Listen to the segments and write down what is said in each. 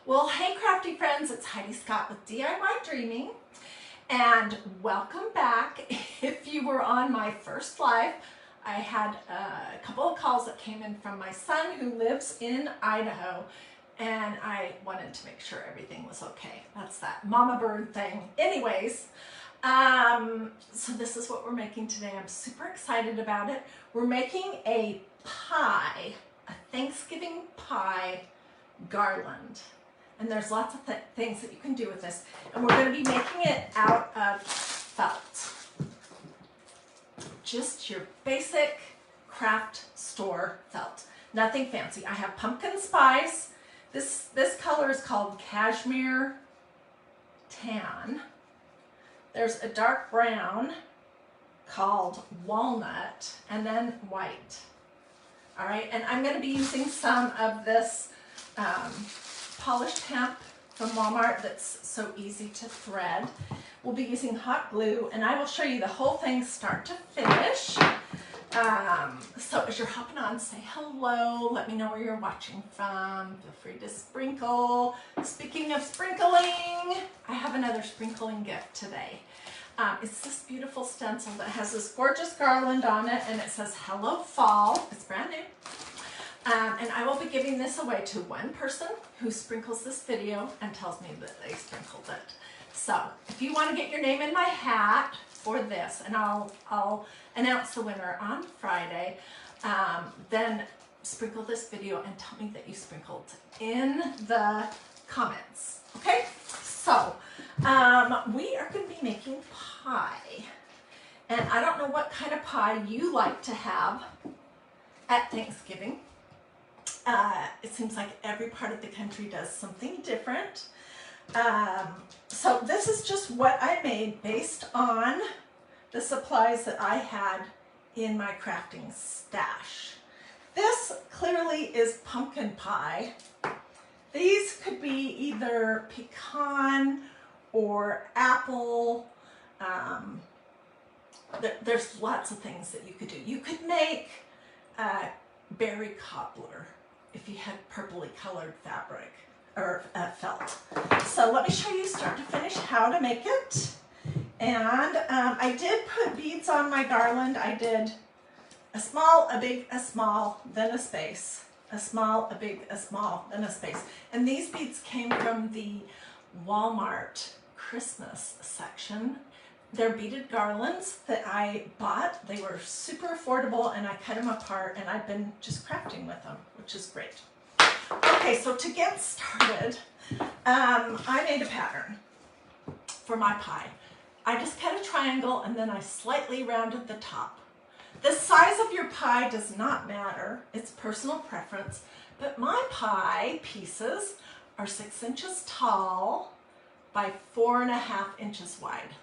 Well, hey crafty friends, it's Hiedi Scott with DiyDreaming, and welcome back. If you were on my first live, I had a couple of calls that came in from my son who lives in Idaho, and I wanted to make sure everything was okay. That's that mama bird thing. Anyways, so this is what we're making today. I'm super excited about it. We're making a pie, a Thanksgiving pie garland. And there's lots of things that you can do with this. And we're going to be making it out of felt. Just your basic craft store felt. Nothing fancy. I have pumpkin spice. This color is called cashmere tan. There's a dark brown called walnut, and then white. All right, and I'm going to be using some of this polished hemp from Walmart that's so easy to thread. We'll be using hot glue, and I will show you the whole thing start to finish. So as you're hopping on, say hello, let me know where you're watching from. Feel free to sprinkle. Speaking of sprinkling, I have another sprinkling gift today. It's this beautiful stencil that has this gorgeous garland on it, and it says hello fall. It's brand new. And I will be giving this away to one person who sprinkles this video and tells me that they sprinkled it. So if you want to get your name in my hat for this, and I'll announce the winner on Friday, then sprinkle this video and tell me that you sprinkled in the comments. Okay, so we are going to be making pie. And I don't know what kind of pie you like to have at Thanksgiving. It seems like every part of the country does something different. So this is just what I made based on the supplies that I had in my crafting stash. This clearly is pumpkin pie. These could be either pecan or apple. There's lots of things that you could do. You could make berry cobbler if you had purpley colored fabric or felt. So let me show you start to finish how to make it. And I did put beads on my garland. I did a small, a big, a small, then a space, a small, a big, a small, then a space. And these beads came from the Walmart Christmas section. They're beaded garlands that I bought. They were super affordable, and I cut them apart, and I've been just crafting with them, which is great. Okay, so to get started, I made a pattern for my pie. I just cut a triangle, and then I slightly rounded the top. The size of your pie does not matter. It's personal preference, but my pie pieces are 6 inches tall by 4.5 inches wide.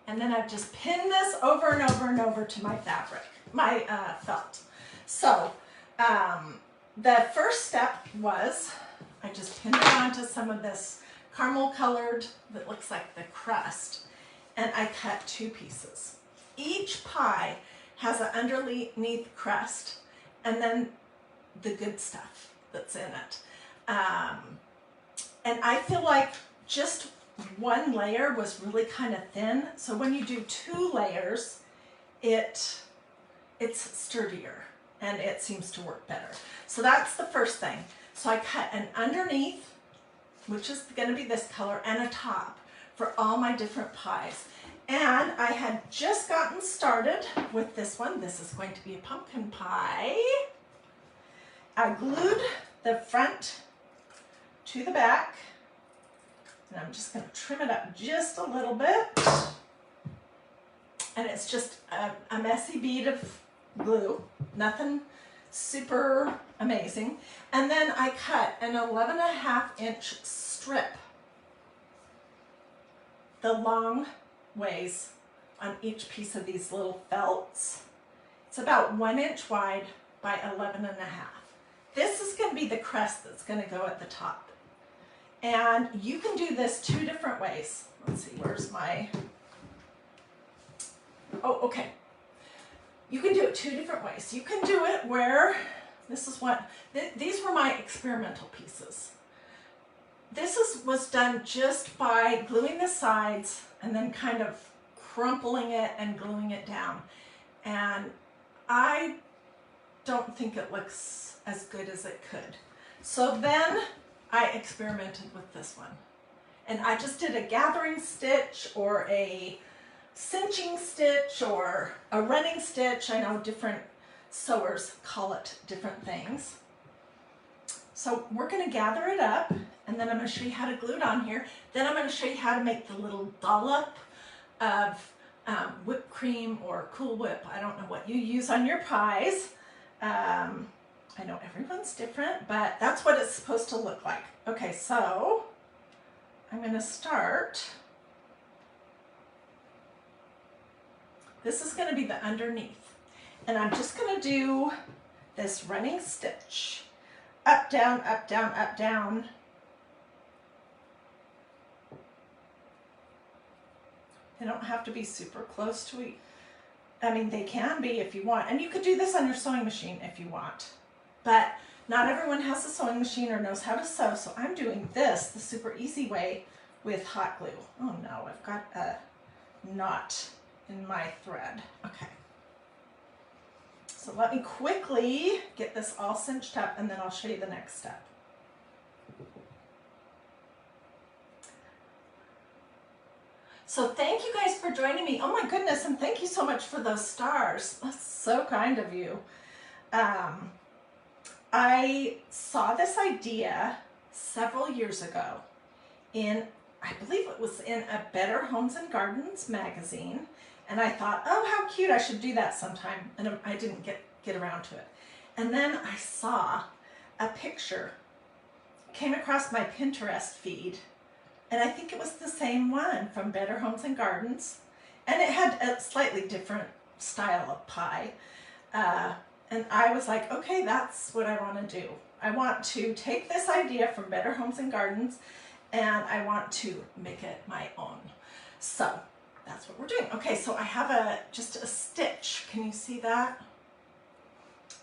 And then I've just pinned this over and over and over to my fabric, my felt. So the first step was I just pinned it onto some of this caramel colored that looks like the crust, and I cut 2 pieces. Each pie has an underneath crust and then the good stuff that's in it. And I feel like just one layer was really kind of thin, so when you do 2 layers, it's sturdier and it seems to work better. So that's the first thing. So I cut an underneath, which is going to be this color, and a top for all my different pies. And I had just gotten started with this one. This is going to be a pumpkin pie. I glued the front to the back. And I'm just going to trim it up just a little bit. And it's just a messy bead of glue, nothing super amazing. And then I cut an 11.5 inch strip the long ways on each piece of these little felts. It's about 1 inch wide by 11.5. This is going to be the crest that's going to go at the top. And you can do this 2 different ways. Let's see, where's my, oh, okay. You can do it 2 different ways. You can do it where This is what, these were my experimental pieces. Was done just by gluing the sides and then kind of crumpling it and gluing it down. And I don't think it looks as good as it could. So then I experimented with this one. And I just did a gathering stitch or a cinching stitch or a running stitch. I know different sewers call it different things. So we're going to gather it up, and then I'm going to show you how to glue it on here. Then I'm going to show you how to make the little dollop of whipped cream or Cool Whip. I don't know what you use on your pies. I know everyone's different, but that's what it's supposed to look like. Okay, so I'm going to start. This is going to be the underneath, and I'm just going to do this running stitch. Up, down, up, down, up, down. They don't have to be super close to each. I mean, they can be if you want. And you could do this on your sewing machine if you want. But not everyone has a sewing machine or knows how to sew, so I'm doing this the super easy way with hot glue. Oh no, I've got a knot in my thread. Okay. So let me quickly get this all cinched up, and then I'll show you the next step. So thank you guys for joining me. Oh my goodness, and thank you so much for those stars. That's so kind of you. I saw this idea several years ago in, I believe it was in a Better Homes and Gardens magazine. And I thought, oh, how cute, I should do that sometime. And I didn't get around to it. And then I saw a picture, came across my Pinterest feed, and I think it was the same one from Better Homes and Gardens. And it had a slightly different style of pie. And I was like, okay, that's what I want to do. I want to take this idea from Better Homes and Gardens, and I want to make it my own. So that's what we're doing. Okay, so I have just a stitch. Can you see that?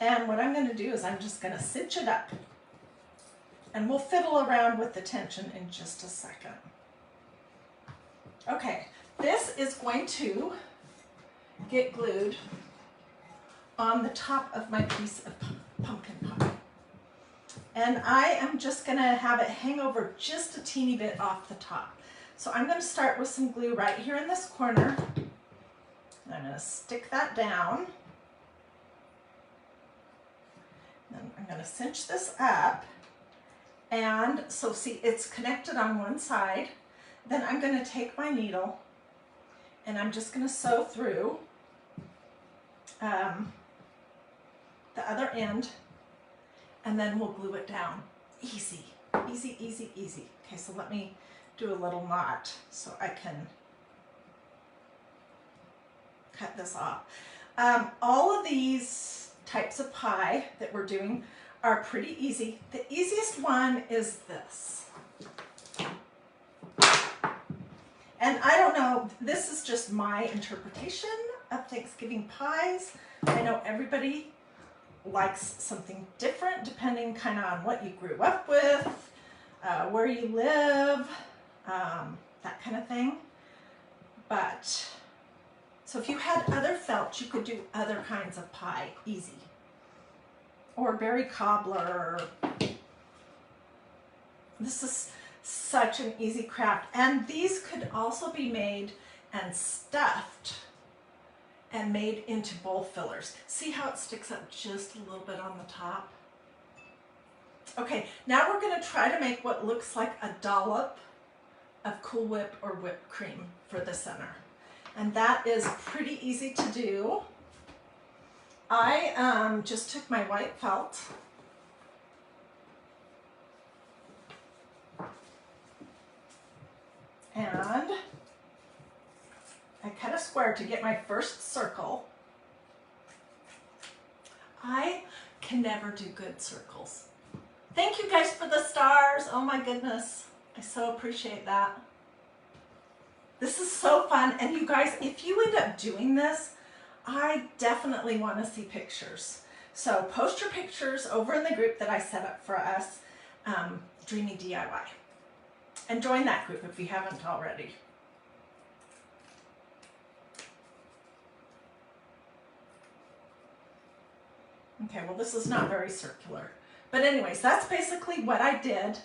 And what I'm going to do is I'm just going to cinch it up. And we'll fiddle around with the tension in just a second. Okay, this is going to get glued on the top of my piece of pumpkin pie. And I am just going to have it hang over just a teeny bit off the top. So I'm going to start with some glue right here in this corner. And I'm going to stick that down. Then I'm going to cinch this up. And so see, it's connected on one side. Then I'm going to take my needle and I'm just going to sew through the other end, and then we'll glue it down. Easy, easy, easy, easy. Okay, so let me do a little knot so I can cut this off. All of these types of pie that we're doing are pretty easy. The easiest one is this. And I don't know, this is just my interpretation of Thanksgiving pies. I know everybody likes something different depending kind of on what you grew up with, where you live, that kind of thing. But, so if you had other felt, you could do other kinds of pie, easy. Or berry cobbler. This is such an easy craft. And these could also be made and stuffed and made into bowl fillers. See how it sticks up just a little bit on the top? Okay, now we're going to try to make what looks like a dollop of Cool Whip or whipped cream for the center. And that is pretty easy to do. I just took my white felt and I cut a square to get my first circle. I can never do good circles. Thank you guys for the stars. Oh my goodness. I so appreciate that. This is so fun. And you guys, if you end up doing this, I definitely want to see pictures So post your pictures over in the group that I set up for us, Dreamy DIY. And join that group if you haven't already. Okay, well this is not very circular. But anyways, that's basically what I did.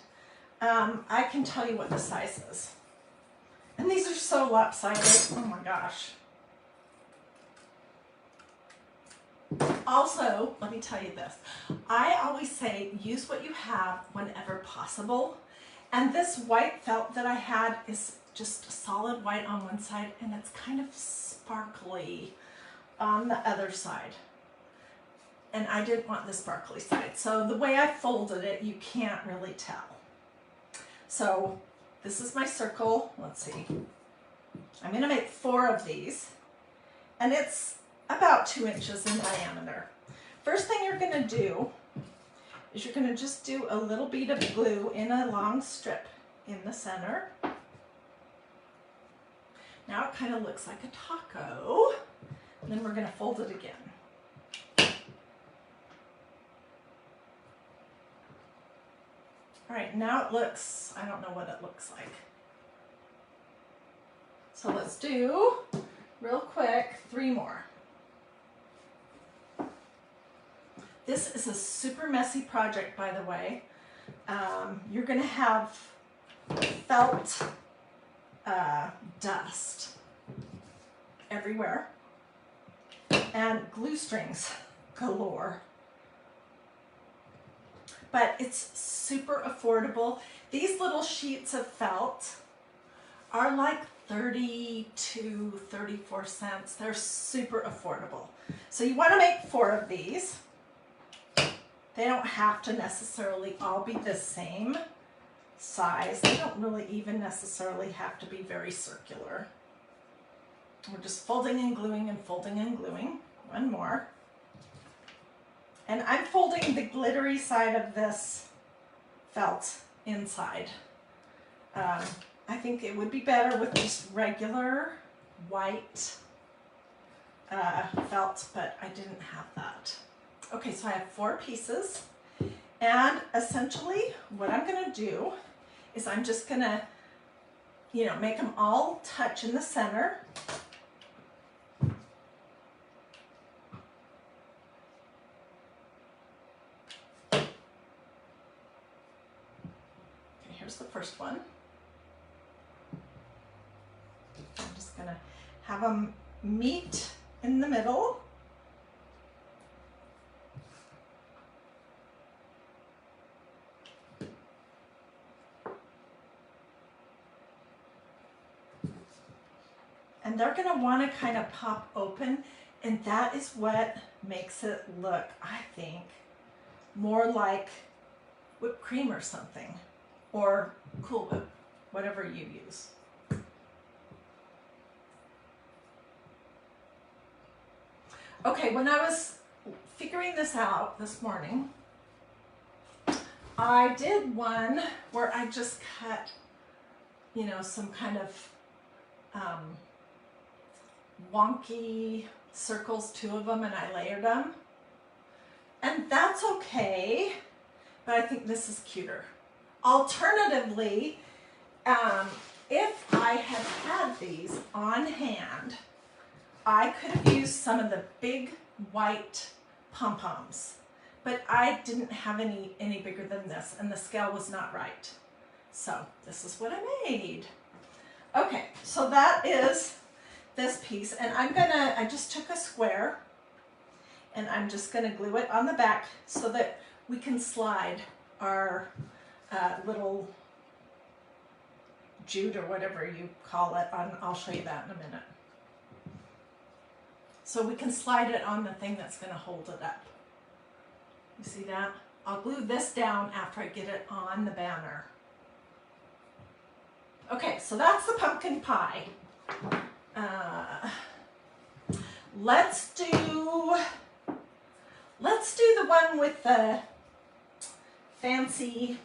I can tell you what the size is. And these are so lopsided. Oh my gosh. Also, let me tell you this. I always say use what you have whenever possible. And this white felt that I had is just solid white on one side and it's kind of sparkly on the other side. And I didn't want the sparkly side. So the way I folded it, you can't really tell. So this is my circle. Let's see. I'm going to make 4 of these. And it's about 2 inches in diameter. First thing you're going to do is you're going to just do a little bead of glue in a long strip in the center. Now it kind of looks like a taco. And then we're going to fold it again. All right, now it looks, I don't know what it looks like. So let's do, real quick, 3 more. This is a super messy project, by the way. You're going to have felt dust everywhere and glue strings galore. But it's super affordable. These little sheets of felt are like 30 to 34 cents. They're super affordable. So you want to make 4 of these. They don't have to necessarily all be the same size. They don't really even necessarily have to be very circular. We're just folding and gluing and folding and gluing. 1 more. And I'm folding the glittery side of this felt inside. I think it would be better with just regular white felt, but I didn't have that. Okay, so I have 4 pieces. And essentially what I'm going to do is I'm just going to, make them all touch in the center. Here's the first one. I'm just going to have them meet in the middle. And they're going to want to kind of pop open, and that is what makes it look, I think, more like whipped cream or something. Or Cool Whip, whatever you use. Okay, when I was figuring this out this morning, I did one where I just cut, some kind of wonky circles, 2 of them, and I layered them. And that's okay, but I think this is cuter. Alternatively, if I had had these on hand, I could have used some of the big white pom-poms, but I didn't have any bigger than this, and the scale was not right. So this is what I made. Okay, so that is this piece, and I just took a square, and I'm just gonna glue it on the back so that we can slide our little jute or whatever you call it on. I'll show you that in a minute. So we can slide it on the thing that's going to hold it up. You see that? I'll glue this down after I get it on the banner. Okay, so that's the pumpkin pie. Let's do the one with the fancy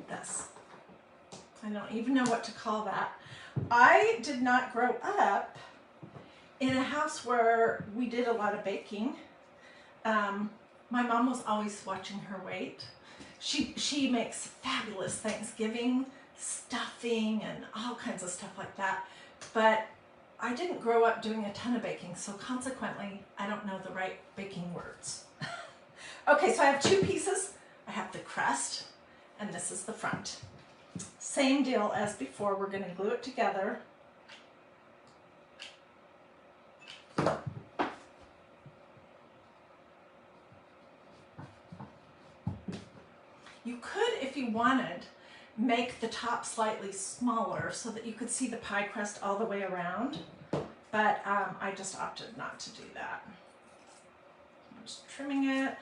this. I don't even know what to call that. I did not grow up in a house where we did a lot of baking, my mom was always watching her weight. She makes fabulous Thanksgiving stuffing and all kinds of stuff like that. But I didn't grow up doing a ton of baking, so consequently, I don't know the right baking words. Okay, so I have two pieces. I have the crust, and this is the front. Same deal as before, we're gonna glue it together. You could, if you wanted, make the top slightly smaller so that you could see the pie crust all the way around, but I just opted not to do that. I'm just trimming it.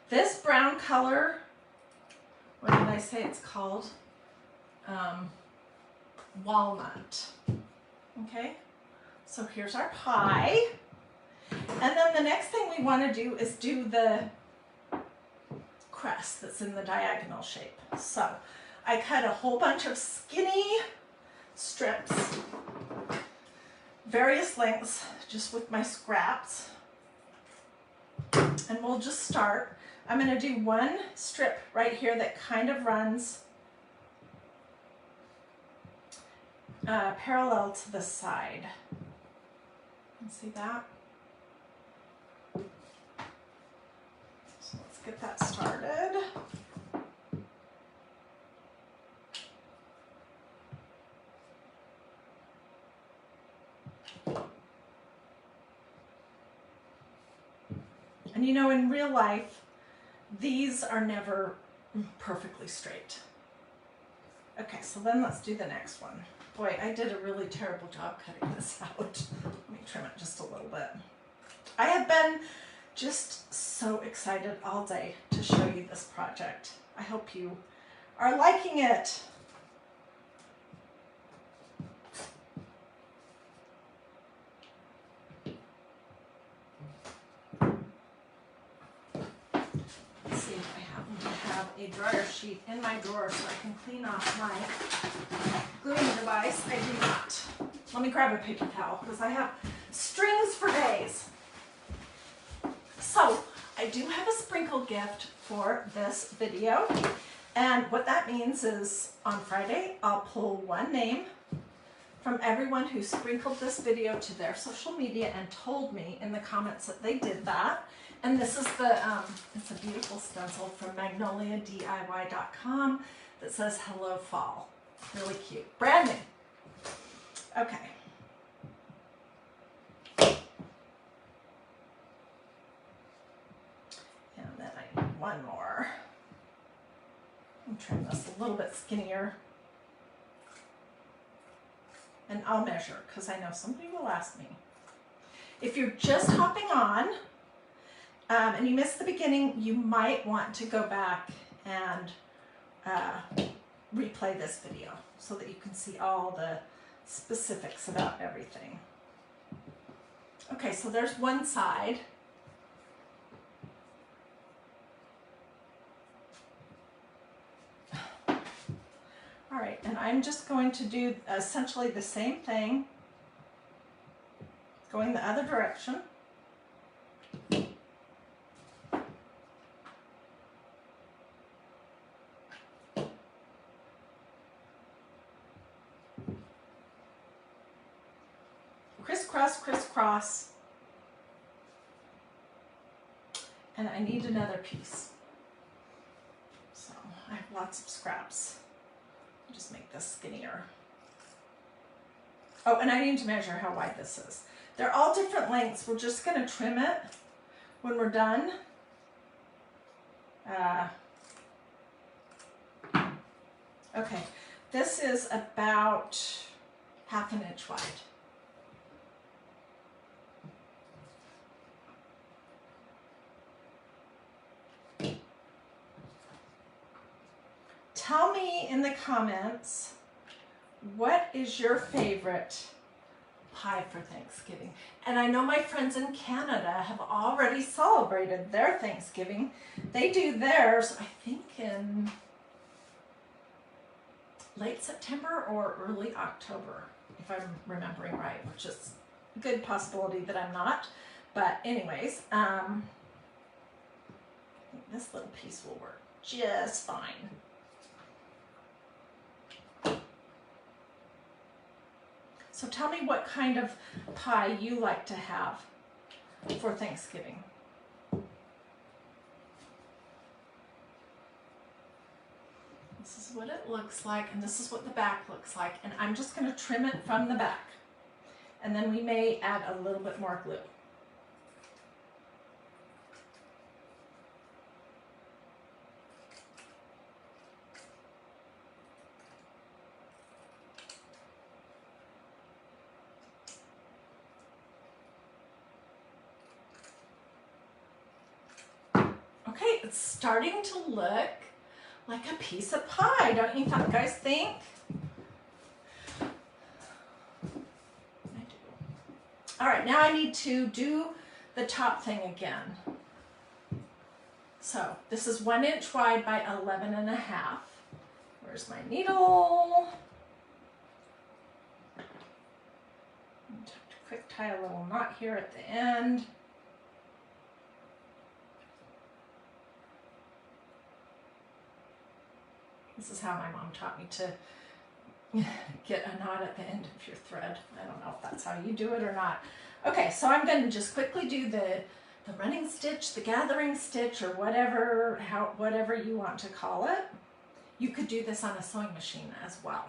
This brown color, what did I say it's called? Walnut. Okay, so here's our pie. And then the next thing we want to do is do the crust that's in the diagonal shape. So I cut a whole bunch of skinny strips, various lengths, just with my scraps. And we'll just start. I'm going to do one strip right here that kind of runs parallel to the side. You see that? So let's get that started. And you know, in real life, these are never perfectly straight. Okay, so then let's do the next one. Boy, I did a really terrible job cutting this out. Let me trim it just a little bit. I have been just so excited all day to show you this project. I hope you are liking it. Let's see if I happen to have a dryer sheet in my drawer so I can clean off my gluing device. I do not. Let me grab a paper towel because I have strings for days. So I do have a sprinkle gift for this video, and what that means is on Friday I'll pull one name from everyone who sprinkled this video to their social media and told me in the comments that they did that. And this is the it's a beautiful stencil from magnoliadiy.com that says hello fall. Really cute, brand new. Okay. And then I need one more. I'll trim this a little bit skinnier. And I'll measure because I know somebody will ask me. If you're just hopping on and you missed the beginning, you might want to go back and replay this video so that you can see all the specifics about everything. Okay, so there's one side. All right, and I'm just going to do essentially the same thing, going the other direction. Crisscross, crisscross. And I need another piece. So I have lots of scraps. I'll just make this skinnier. Oh, and I need to measure how wide this is. They're all different lengths. We're just going to trim it when we're done. Okay, this is about 1/2 inch wide. Tell me in the comments, what is your favorite pie for Thanksgiving? And I know my friends in Canada have already celebrated their Thanksgiving. They do theirs, I think, in late September or early October, if I'm remembering right, which is a good possibility that I'm not. But anyways, I think this little piece will work just fine. So tell me what kind of pie you like to have for Thanksgiving. This is what it looks like, and this is what the back looks like. And I'm just going to trim it from the back. And then we may add a little bit more glue. Okay, it's starting to look like a piece of pie, don't you guys think? I do. All right, now I need to do the top thing again. So this is 1 inch wide by 11.5. Where's my needle? Quick tie a little knot here at the end. This is how my mom taught me to get a knot at the end of your thread. I don't know if that's how you do it or not. Okay, so I'm going to just quickly do the running stitch, the gathering stitch, or whatever you want to call it. You could do this on a sewing machine as well.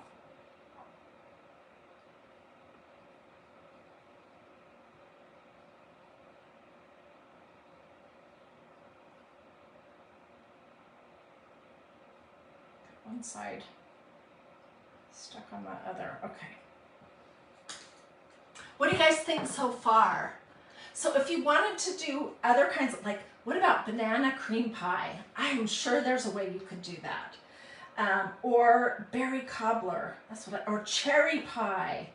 One side stuck on the other. Okay. What do you guys think so far? So if you wanted to do other kinds of, like, what about banana cream pie? I'm sure there's a way you could do that. Or berry cobbler, that's what or cherry pie.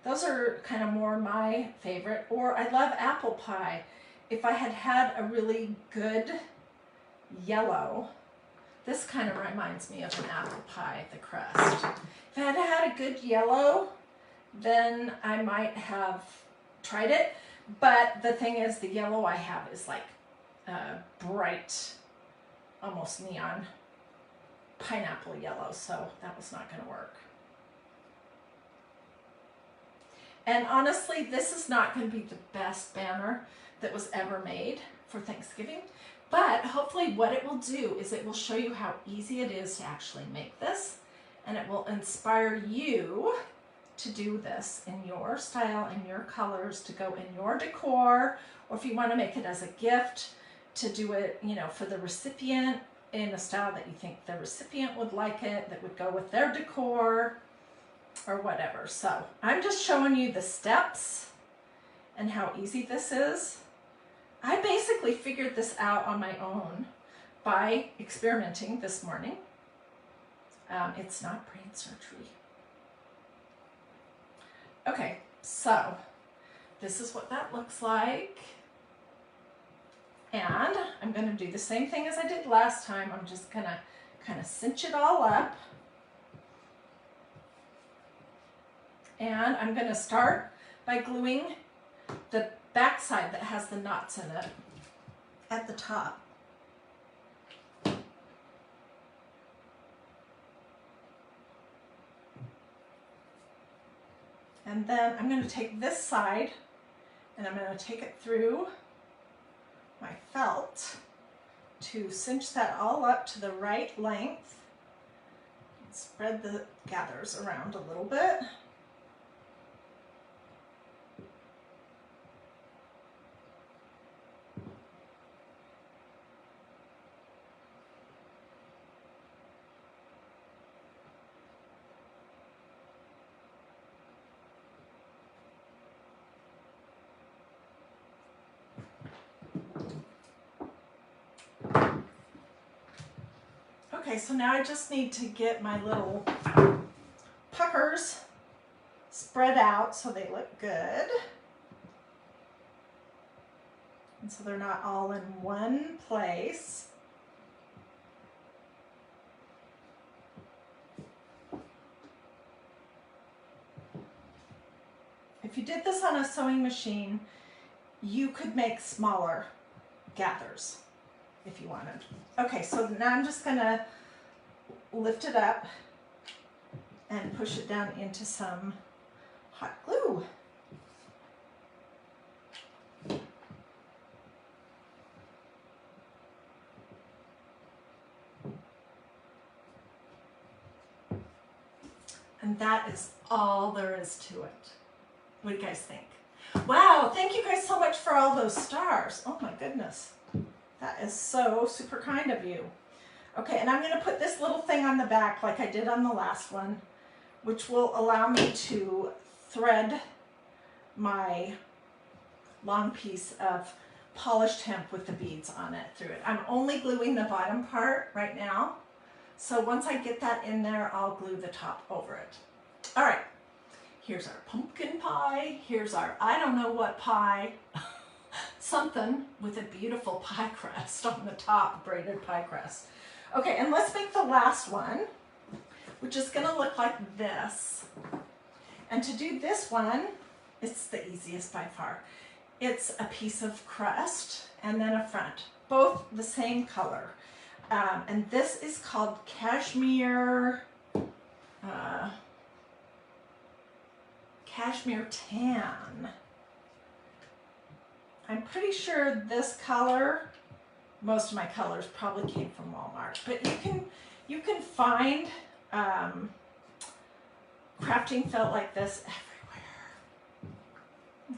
Those are kind of more my favorite. Or I love apple pie. If I had had a really good yellow, this kind of reminds me of an apple pie, the crust. If I had had a good yellow, then I might have tried it. But the thing is, the yellow I have is like bright, almost neon pineapple yellow, so that was not going to work. And honestly, this is not going to be the best banner that was ever made for Thanksgiving. But hopefully what it will do is it will show you how easy it is to actually make this, and it will inspire you to do this in your style and your colors, to go in your decor, or if you want to make it as a gift, to do it, you know, for the recipient in a style that you think the recipient would like it, that would go with their decor or whatever. So I'm just showing you the steps and how easy this is. I basically figured this out on my own by experimenting this morning. It's not brain surgery. Okay, so this is what that looks like. And I'm going to do the same thing as I did last time. I'm just going to kind of cinch it all up. And I'm going to start by gluing the back side that has the knots in it at the top. And then I'm going to take this side and I'm going to take it through my felt to cinch that all up to the right length. Spread the gathers around a little bit. Okay, so now I just need to get my little puckers spread out so they look good. And so they're not all in one place. on a sewing machine, you could make smaller gathers if you wanted. Okay, so now I'm just gonna lift it up and push it down into some hot glue. And that is all there is to it. What do you guys think? Wow, thank you guys so much for all those stars. Oh my goodness. That is so super kind of you. Okay, and I'm going to put this little thing on the back like I did on the last one, which will allow me to thread my long piece of polished hemp with the beads on it through it. I'm only gluing the bottom part right now. So once I get that in there, I'll glue the top over it. All right, here's our pumpkin pie. Here's our I don't know what pie. Something with a beautiful pie crust on the top, braided pie crust. Okay, and let's make the last one, which is gonna look like this. And to do this one, it's the easiest by far. It's a piece of crust and then a front, both the same color. And this is called cashmere tan. I'm pretty sure this color, most of my colors probably came from Walmart, but you can find crafting felt like this everywhere.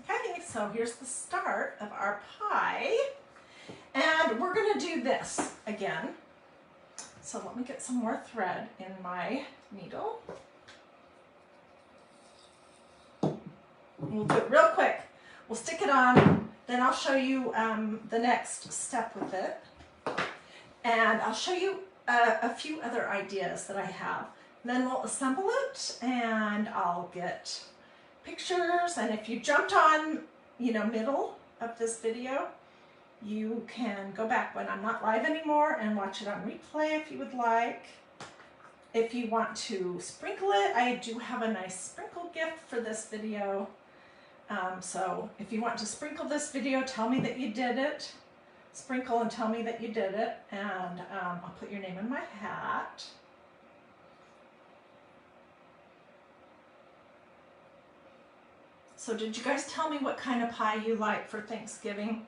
Okay, so here's the start of our pie. And we're gonna do this again. So let me get some more thread in my needle. We'll do it real quick. We'll stick it on, then I'll show you the next step with it. And I'll show you a few other ideas that I have. Then we'll assemble it and I'll get pictures. And if you jumped on, middle of this video, you can go back when I'm not live anymore and watch it on replay if you would like. If you want to sprinkle it, I do have a nice sprinkle gift for this video. So if you want to sprinkle this video, tell me that you did it. Sprinkle and tell me that you did it, and I'll put your name in my hat. So did you guys tell me what kind of pie you like for Thanksgiving?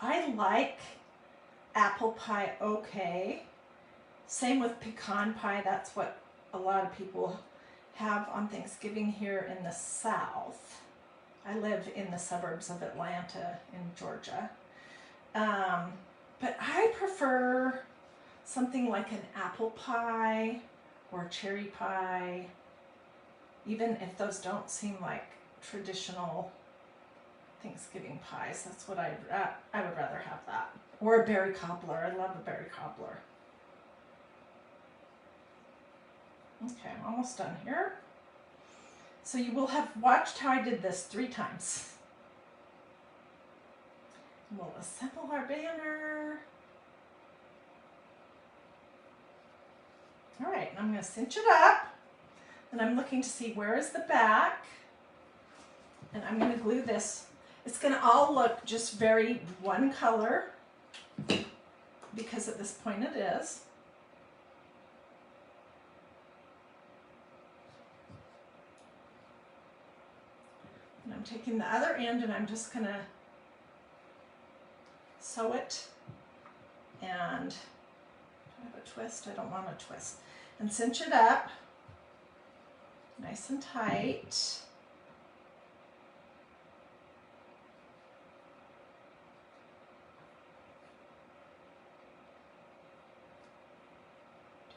I like apple pie okay. Same with pecan pie. That's what a lot of people have on Thanksgiving here in the South. I live in the suburbs of Atlanta in Georgia. But I prefer something like an apple pie or cherry pie, even if those don't seem like traditional Thanksgiving pies. That's what I would rather have that. Or a berry cobbler. I love a berry cobbler. Okay, I'm almost done here. So you will have watched how I did this 3 times. We'll assemble our banner. All right, I'm going to cinch it up. And I'm looking to see where is the back. And I'm going to glue this. It's going to all look just very one color, because at this point it is. And I'm taking the other end and I'm just going to sew it, and do I have a twist? I don't want a twist. And cinch it up nice and tight.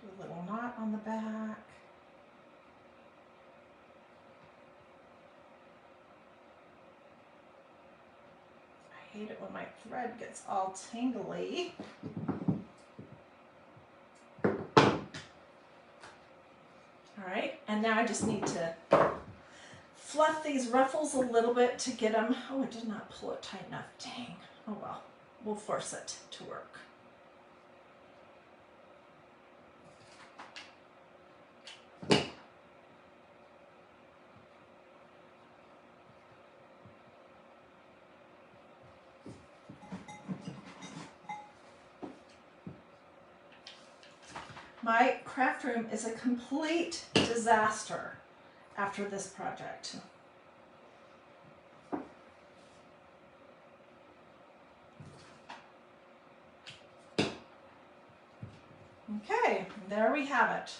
Do a little knot on the back. I hate it when my thread gets all tangly. All right, and now I just need to fluff these ruffles a little bit to get them. Oh, I did not pull it tight enough. Dang. Oh well, we'll force it to work. My craft room is a complete disaster after this project. Okay, there we have it.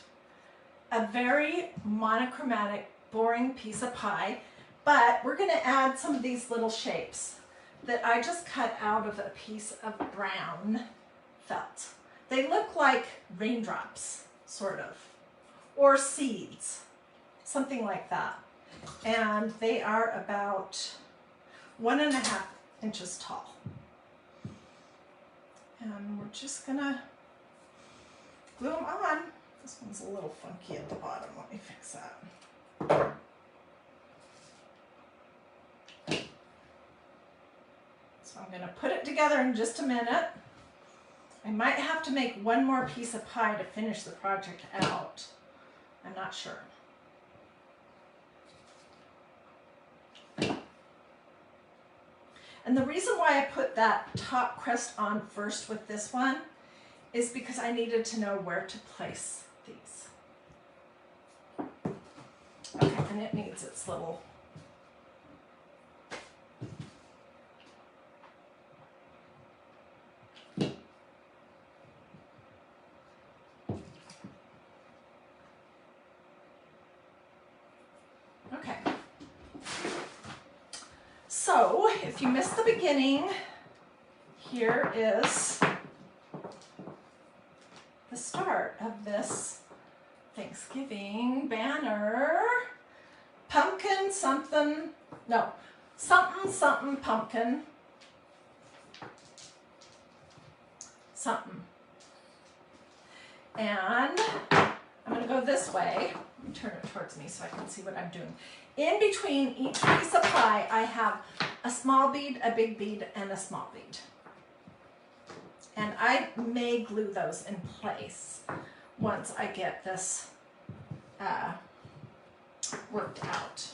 A very monochromatic, boring piece of pie, but we're going to add some of these little shapes that I just cut out of a piece of brown felt. They look like raindrops, sort of, or seeds, something like that. And they are about 1.5 inches tall. And we're just gonna glue them on. This one's a little funky at the bottom. Let me fix that. So I'm gonna put it together in just a minute. I might have to make one more piece of pie to finish the project out. I'm not sure. And the reason why I put that top crust on first with this one is because I needed to know where to place these. Okay, and it needs its little So, if you missed the beginning, here is the start of this Thanksgiving banner. Pumpkin something, no, something something pumpkin. Something. And I'm going to go this way. Turn it towards me so I can see what I'm doing. In between each piece of pie, I have a small bead, a big bead, and a small bead. And I may glue those in place once I get this worked out.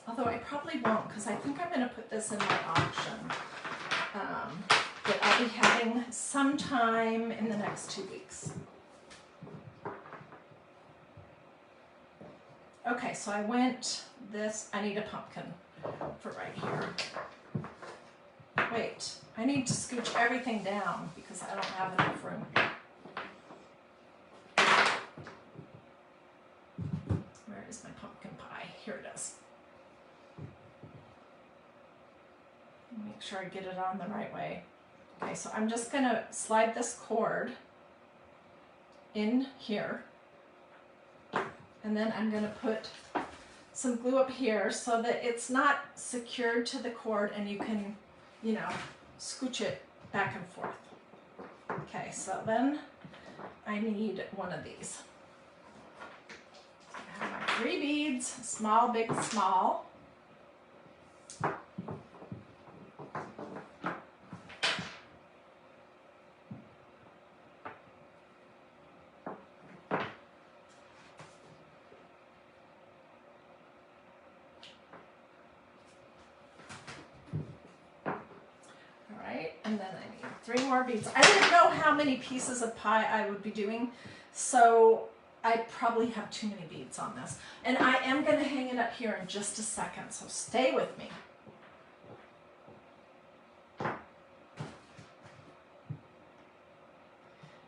Although I probably won't, because I think I'm going to put this in my auction that I'll be having sometime in the next 2 weeks. Okay, so I went this, I need a pumpkin for right here. Wait, I need to scooch everything down because I don't have enough room here. Where is my pumpkin pie? Here it is. Make sure I get it on the right way. Okay, so I'm just gonna slide this cord in here. And then I'm going to put some glue up here so that it's not secured to the cord and you can, you know, scooch it back and forth. Okay, so then I need one of these. I have my 3 beads, small, big, small. And then I need 3 more beads. I didn't know how many pieces of pie I would be doing, so I probably have too many beads on this. And I am going to hang it up here in just a second, so stay with me.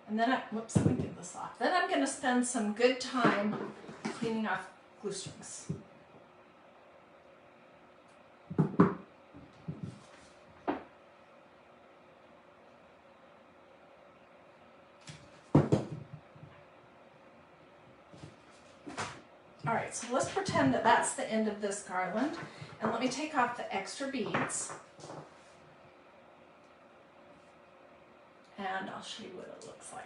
And then whoops, let me get this off. Then I'm going to spend some good time cleaning off glue strings. All right, so let's pretend that that's the end of this garland. And let me take off the extra beads. And I'll show you what it looks like.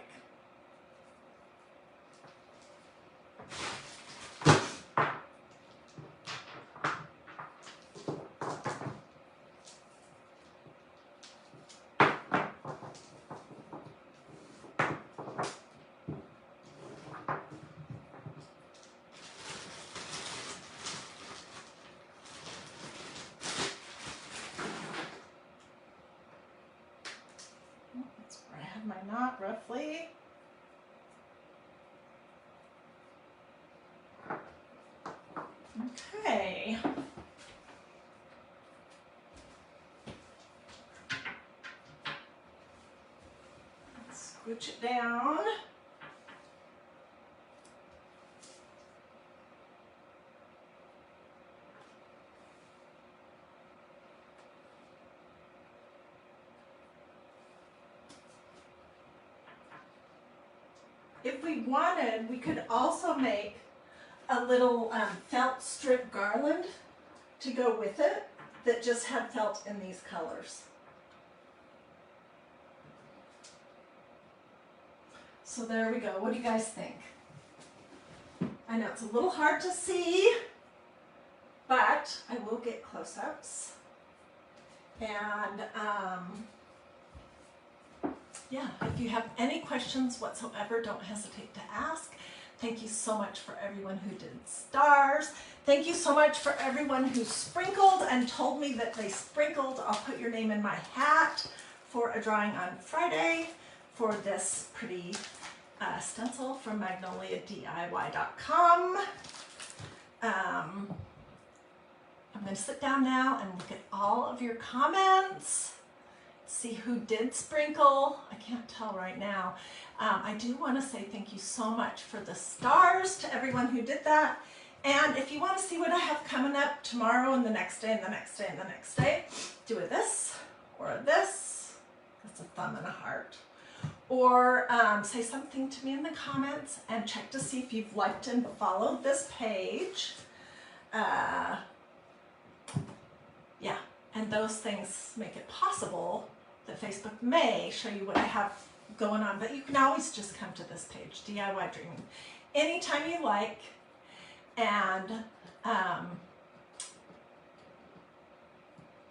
knot roughly. Okay. Let's scooch it down. If we wanted, we could also make a little felt strip garland to go with it that just had felt in these colors. So there we go. What do you guys think? I know it's a little hard to see, but I will get close-ups. And yeah, if you have any questions whatsoever, don't hesitate to ask. Thank you so much for everyone who did stars. Thank you so much for everyone who sprinkled and told me that they sprinkled. I'll put your name in my hat for a drawing on Friday for this pretty stencil from magnoliadiy.com. I'm going to sit down now and look at all of your comments. See who did sprinkle. I can't tell right now. I do want to say thank you so much for the stars to everyone who did that. And if you want to see what I have coming up tomorrow and the next day and the next day and the next day, do a this or a this. That's a thumb and a heart. Or say something to me in the comments and check to see if you've liked and followed this page. Yeah, and those things make it possible that Facebook may show you what I have going on, but you can always just come to this page, DIY Dreaming, anytime you like. And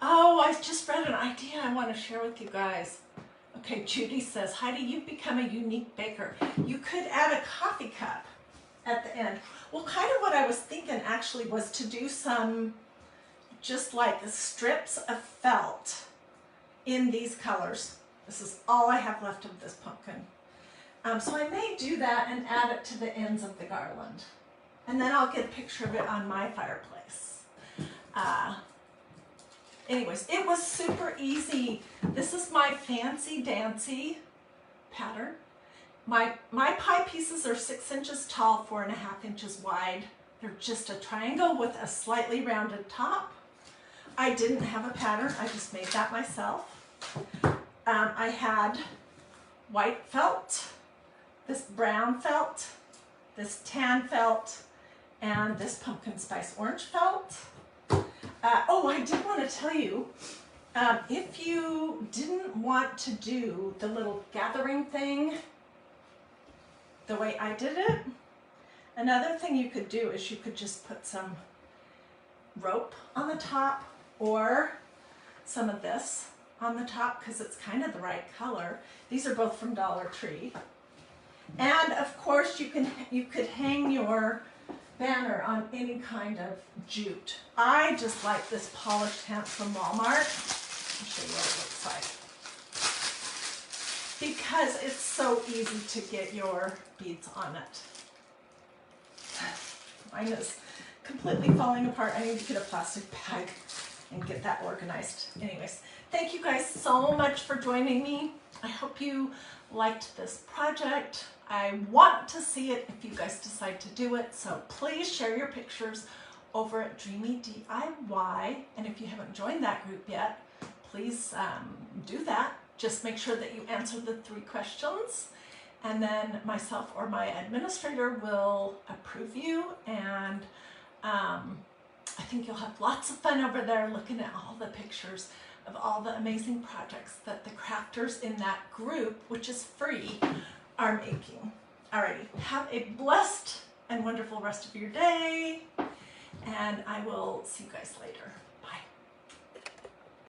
oh, I just read an idea I want to share with you guys. Okay, Judy says, Heidi, you've become a unique baker. You could add a coffee cup at the end. Well, kind of what I was thinking actually was to do some just like strips of felt in these colors. This is all I have left of this pumpkin. So I may do that and add it to the ends of the garland. And then I'll get a picture of it on my fireplace. Anyways, it was super easy. This is my fancy dancy pattern. My pie pieces are 6 inches tall, 4.5 inches wide. They're just a triangle with a slightly rounded top. I didn't have a pattern, I just made that myself. I had white felt, this brown felt, this tan felt, and this pumpkin spice orange felt. Oh, I did want to tell you, if you didn't want to do the little gathering thing the way I did it, another thing you could do is you could just put some rope on the top or some of this on the top because it's kind of the right color. These are both from Dollar Tree. And of course you could hang your banner on any kind of jute. I just like this polished hemp from Walmart. I'll show you what it looks like. Because it's so easy to get your beads on it. Mine is completely falling apart. I need to get a plastic bag and get that organized. Anyways, thank you guys so much for joining me. I hope you liked this project. I want to see it if you guys decide to do it, so please share your pictures over at Dreamy DIY. And if you haven't joined that group yet, please do that. Just make sure that you answer the 3 questions, and then myself or my administrator will approve you. And I think you'll have lots of fun over there looking at all the pictures of all the amazing projects that the crafters in that group, which is free, are making. Alrighty, have a blessed and wonderful rest of your day, and I will see you guys later.